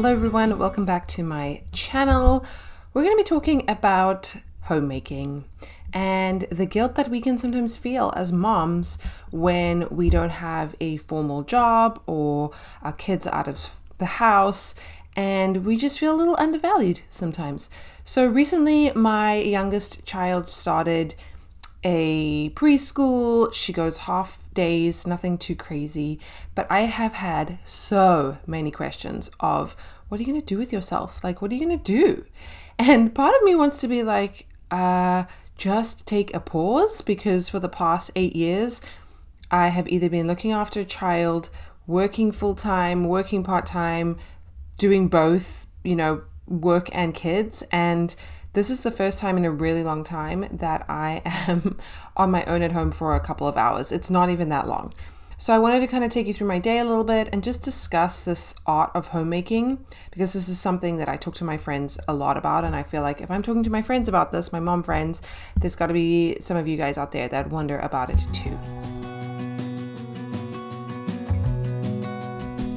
Hello everyone, welcome back to my channel. We're going to be talking about homemaking and the guilt that we can sometimes feel as moms when we don't have a formal job or our kids are out of the house and we just feel a little undervalued sometimes. So recently my youngest child started a preschool. She goes half days, nothing too crazy, but I have had so many questions of what are you going to do with yourself? Like, what are you going to do? And part of me wants to be like, just take a pause, because for the past 8 years, I have either been looking after a child, working full-time, working part-time, doing both, work and kids. And this is the first time in a really long time that I am on my own at home for a couple of hours. It's not even that long. So I wanted to kind of take you through my day a little bit and just discuss this art of homemaking, because this is something that I talk to my friends a lot about. And I feel like if I'm talking to my friends about this, my mom friends, there's got to be some of you guys out there that wonder about it too.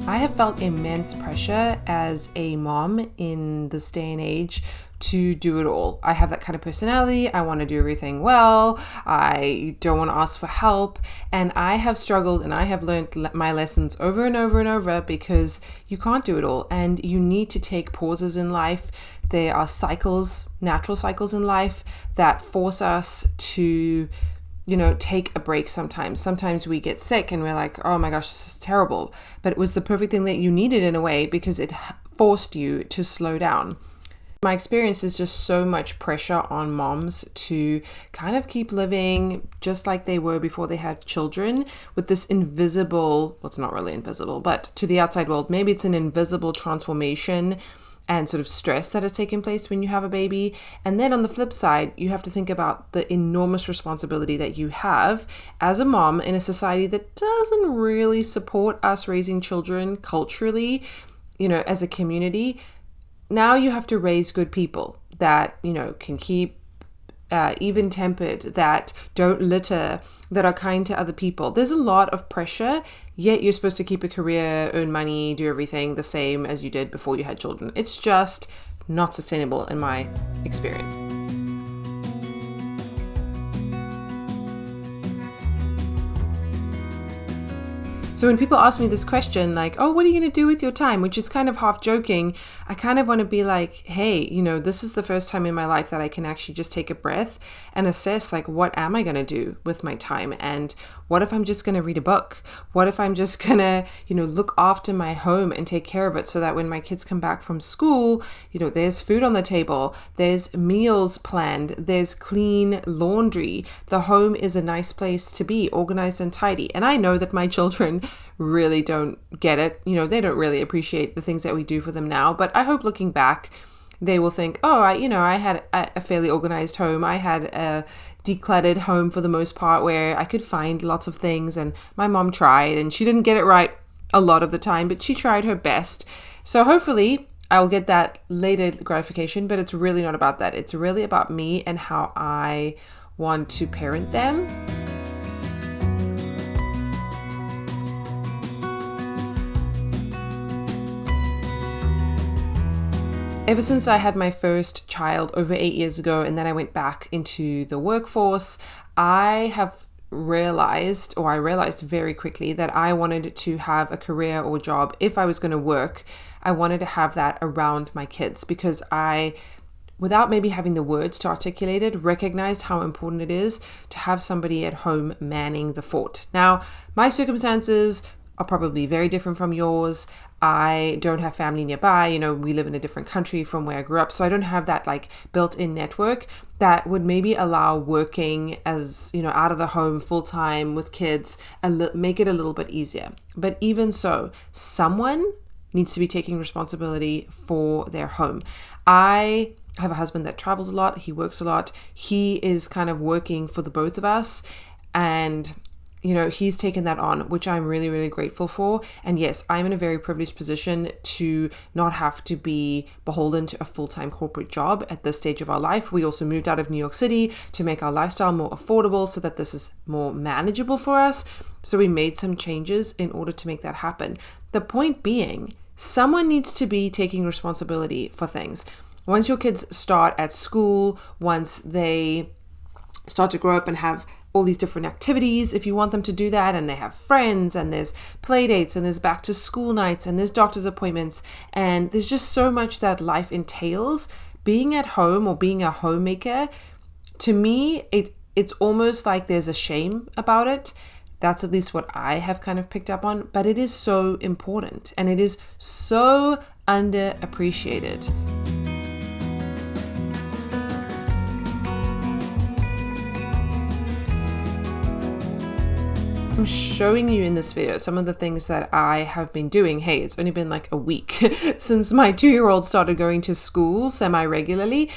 I have felt immense pressure as a mom in this day and age to do it all. I have that kind of personality. I want to do everything well. I don't want to ask for help. And I have struggled and I have learned my lessons over and over and over, because you can't do it all and you need to take pauses in life. There are cycles, natural cycles in life that force us to take a break sometimes. Sometimes we get sick and we're like, oh my gosh, this is terrible. But it was the perfect thing that you needed in a way, because it forced you to slow down. My experience is just so much pressure on moms to kind of keep living just like they were before they had children, with this invisible, well, it's not really invisible, but to the outside world, maybe it's an invisible transformation and sort of stress that has taken place when you have a baby. And then on the flip side, you have to think about the enormous responsibility that you have as a mom in a society that doesn't really support us raising children culturally, as a community. Now you have to raise good people that, can keep even-tempered, that don't litter, that are kind to other people. There's a lot of pressure, yet you're supposed to keep a career, earn money, do everything the same as you did before you had children. It's just not sustainable in my experience. So when people ask me this question, like, oh, what are you going to do with your time? Which is kind of half joking. I kind of want to be like, hey, this is the first time in my life that I can actually just take a breath and assess, like, what am I going to do with my time? And what if I'm just going to read a book? What if I'm just going to, look after my home and take care of it, so that when my kids come back from school, there's food on the table, there's meals planned, there's clean laundry. The home is a nice place to be, organized and tidy. And I know that my children really don't get it. They don't really appreciate the things that we do for them now. But I hope looking back, they will think, oh, I had a fairly organized home. I had a decluttered home for the most part, where I could find lots of things, and my mom tried and she didn't get it right a lot of the time, but she tried her best. So hopefully I'll get that later gratification, but it's really not about that. It's really about me and how I want to parent them. Ever since I had my first child over 8 years ago, and then I went back into the workforce, I realized very quickly that I wanted to have a career or job. If I was going to work, I wanted to have that around my kids, because I, without maybe having the words to articulate it, recognized how important it is to have somebody at home manning the fort. Now, my circumstances are probably very different from yours. I don't have family nearby. We live in a different country from where I grew up. So I don't have that built-in network that would maybe allow working as, out of the home full-time with kids and make it a little bit easier. But even so, someone needs to be taking responsibility for their home. I have a husband that travels a lot. He works a lot. He is kind of working for the both of us. And he's taken that on, which I'm really, really grateful for. And yes, I'm in a very privileged position to not have to be beholden to a full-time corporate job at this stage of our life. We also moved out of New York City to make our lifestyle more affordable so that this is more manageable for us. So we made some changes in order to make that happen. The point being, Someone needs to be taking responsibility for things. Once your kids start at school, once they start to grow up and have all these different activities, if you want them to do that, and they have friends, and there's play dates, and there's back to school nights, and there's doctor's appointments, and there's just so much that life entails. Being at home or being a homemaker, to me, it's almost like there's a shame about it. That's at least what I have kind of picked up on, but it is so important and it is so underappreciated. I'm showing you in this video some of the things that I have been doing. Hey, it's only been like a week since my 2-year-old started going to school semi-regularly,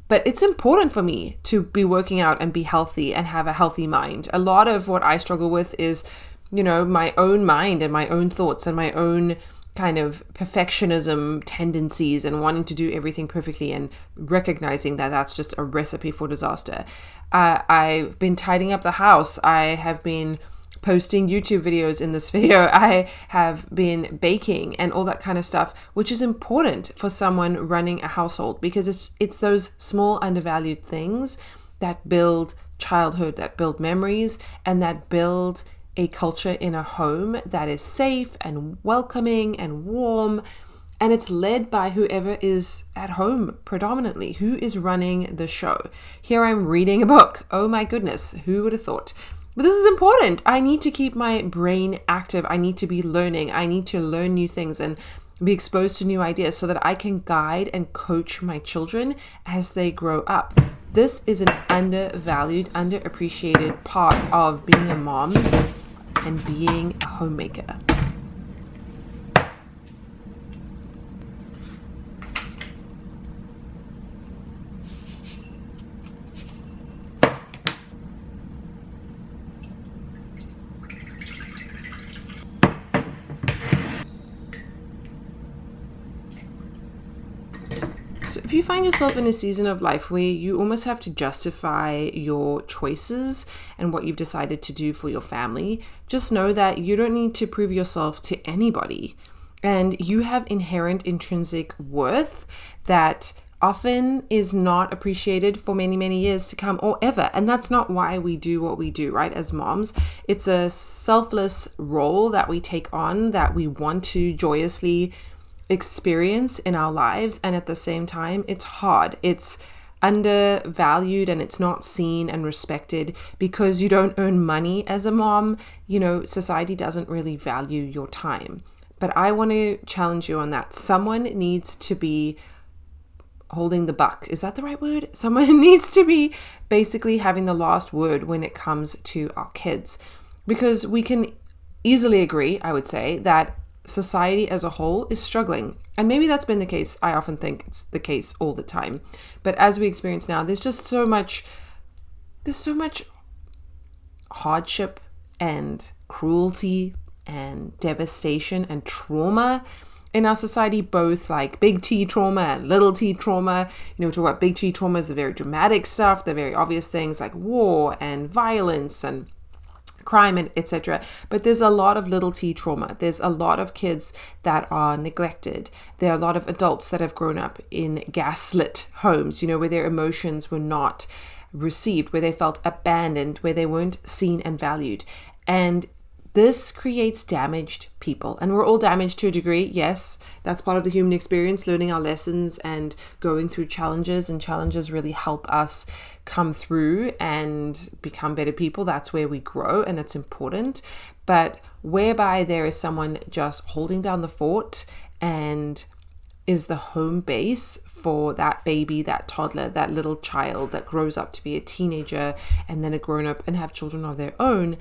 but it's important for me to be working out and be healthy and have a healthy mind. A lot of what I struggle with is, my own mind and my own thoughts and my own kind of perfectionism tendencies and wanting to do everything perfectly and recognizing that that's just a recipe for disaster. I've been tidying up the house. I have been posting YouTube videos in this video. I have been baking and all that kind of stuff, which is important for someone running a household because it's those small undervalued things that build childhood, that build memories, and that build a culture in a home that is safe and welcoming and warm. And it's led by whoever is at home predominantly, who is running the show. Here I'm reading a book. Oh my goodness, who would have thought? But this is important. I need to keep my brain active. I need to be learning. I need to learn new things and be exposed to new ideas so that I can guide and coach my children as they grow up. This is an undervalued, underappreciated part of being a mom and being a homemaker. So if you find yourself in a season of life where you almost have to justify your choices and what you've decided to do for your family, just know that you don't need to prove yourself to anybody. And you have inherent intrinsic worth that often is not appreciated for many, many years to come or ever. And that's not why we do what we do, right? As moms, it's a selfless role that we take on that we want to joyously experience in our lives, and at the same time it's hard, it's undervalued, and it's not seen and respected because you don't earn money as a mom. Society doesn't really value your time. But I want to challenge you on that. Someone needs to be holding the buck. Is that the right word? Someone needs to be basically having the last word when it comes to our kids, because we can easily agree, I would say, that society as a whole is struggling. And maybe that's been the case. I often think it's the case all the time. But as we experience now, there's so much hardship and cruelty and devastation and trauma in our society, both like big T trauma and little t trauma. Talk about big T trauma is the very dramatic stuff, the very obvious things like war and violence and crime and etc. But there's a lot of little t trauma. There's a lot of kids that are neglected. There are a lot of adults that have grown up in gaslit homes, where their emotions were not received, where they felt abandoned, where they weren't seen and valued. And this creates damaged people. And we're all damaged to a degree. Yes, that's part of the human experience, learning our lessons and going through challenges. And challenges really help us come through and become better people. That's where we grow, and that's important. But whereby there is someone just holding down the fort and is the home base for that baby, that toddler, that little child that grows up to be a teenager and then a grown-up and have children of their own,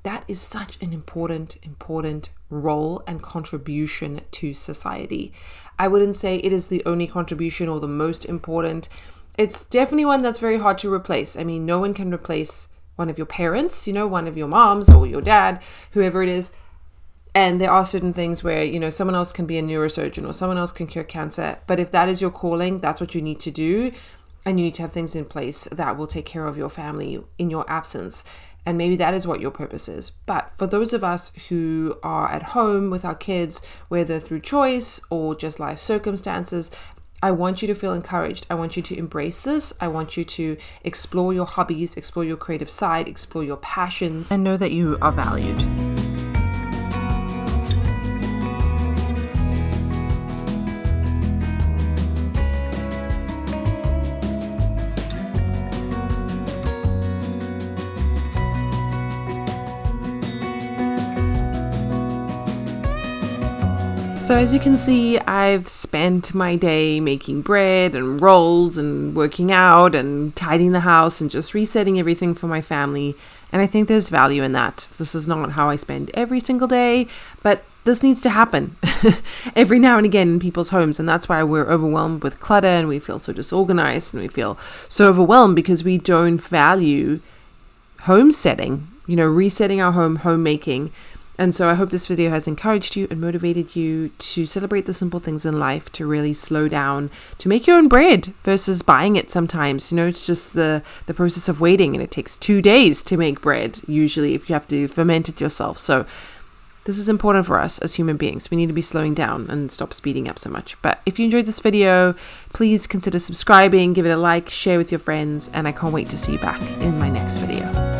that is such an important role and contribution to society. I wouldn't say it is the only contribution or the most important. It's definitely one that's very hard to replace. I mean, no one can replace one of your parents, one of your moms or your dad, whoever it is. And there are certain things where, someone else can be a neurosurgeon or someone else can cure cancer. But if that is your calling, that's what you need to do. And you need to have things in place that will take care of your family in your absence. And maybe that is what your purpose is. But for those of us who are at home with our kids, whether through choice or just life circumstances, I want you to feel encouraged. I want you to embrace this. I want you to explore your hobbies, explore your creative side, explore your passions, and know that you are valued. So as you can see, I've spent my day making bread and rolls and working out and tidying the house and just resetting everything for my family. And I think there's value in that. This is not how I spend every single day, but this needs to happen every now and again in people's homes. And that's why we're overwhelmed with clutter and we feel so disorganized and we feel so overwhelmed because we don't value homesteading, resetting our home, homemaking. And so I hope this video has encouraged you and motivated you to celebrate the simple things in life, to really slow down, to make your own bread versus buying it sometimes. It's just the process of waiting, and it takes 2 days to make bread, usually, if you have to ferment it yourself. So this is important for us as human beings. We need to be slowing down and stop speeding up so much. But if you enjoyed this video, please consider subscribing, give it a like, share with your friends, and I can't wait to see you back in my next video.